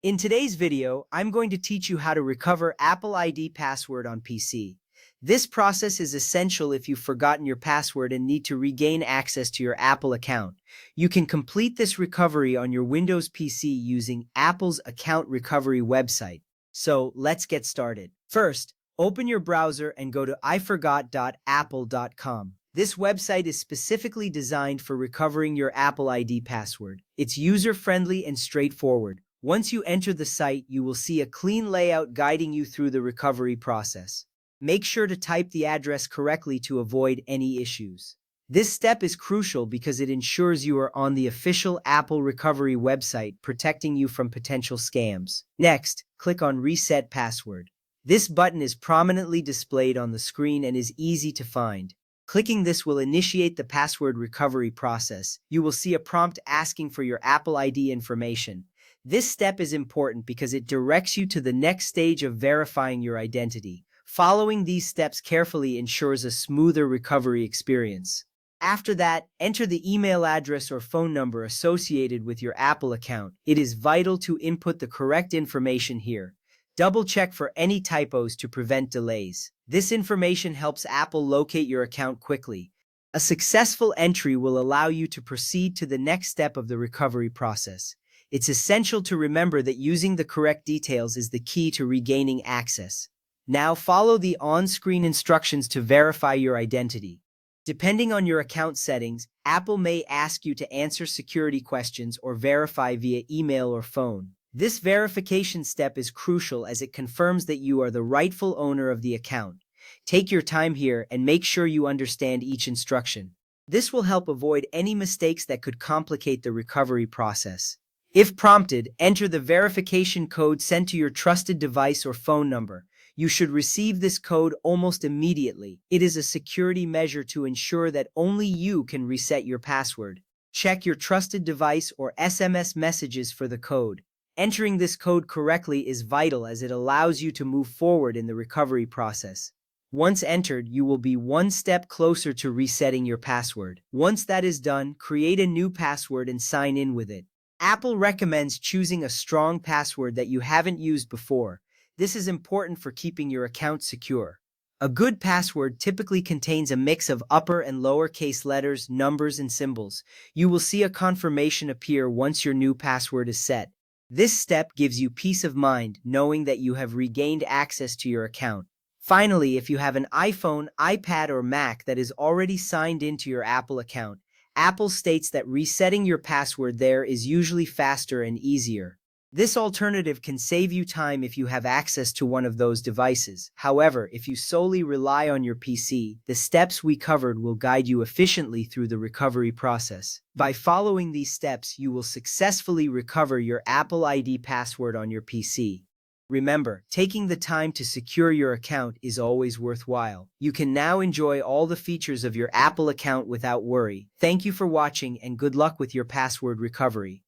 In today's video, I'm going to teach you how to recover Apple ID password on PC. This process is essential if you've forgotten your password and need to regain access to your Apple account. You can complete this recovery on your Windows PC using Apple's account recovery website. So let's get started. First, open your browser and go to iforgot.apple.com. This website is specifically designed for recovering your Apple ID password. It's user-friendly and straightforward. Once you enter the site, you will see a clean layout guiding you through the recovery process. Make sure to type the address correctly to avoid any issues. This step is crucial because it ensures you are on the official Apple recovery website, protecting you from potential scams. Next, click on Reset Password. This button is prominently displayed on the screen and is easy to find. Clicking this will initiate the password recovery process. You will see a prompt asking for your Apple ID information. This step is important because it directs you to the next stage of verifying your identity. Following these steps carefully ensures a smoother recovery experience. After that, enter the email address or phone number associated with your Apple account. It is vital to input the correct information here. Double-check for any typos to prevent delays. This information helps Apple locate your account quickly. A successful entry will allow you to proceed to the next step of the recovery process. It's essential to remember that using the correct details is the key to regaining access. Now follow the on-screen instructions to verify your identity. Depending on your account settings, Apple may ask you to answer security questions or verify via email or phone. This verification step is crucial as it confirms that you are the rightful owner of the account. Take your time here and make sure you understand each instruction. This will help avoid any mistakes that could complicate the recovery process. If prompted, enter the verification code sent to your trusted device or phone number. You should receive this code almost immediately. It is a security measure to ensure that only you can reset your password. Check your trusted device or SMS messages for the code. Entering this code correctly is vital as it allows you to move forward in the recovery process. Once entered, you will be one step closer to resetting your password. Once that is done, create a new password and sign in with it. Apple recommends choosing a strong password that you haven't used before. This is important for keeping your account secure. A good password typically contains a mix of upper and lowercase letters, numbers, and symbols. You will see a confirmation appear once your new password is set. This step gives you peace of mind, knowing that you have regained access to your account. Finally, if you have an iPhone, iPad, or Mac that is already signed into your Apple account, Apple states that resetting your password there is usually faster and easier. This alternative can save you time if you have access to one of those devices. However, if you solely rely on your PC, the steps we covered will guide you efficiently through the recovery process. By following these steps, you will successfully recover your Apple ID password on your PC. Remember, taking the time to secure your account is always worthwhile. You can now enjoy all the features of your Apple account without worry. Thank you for watching and good luck with your password recovery.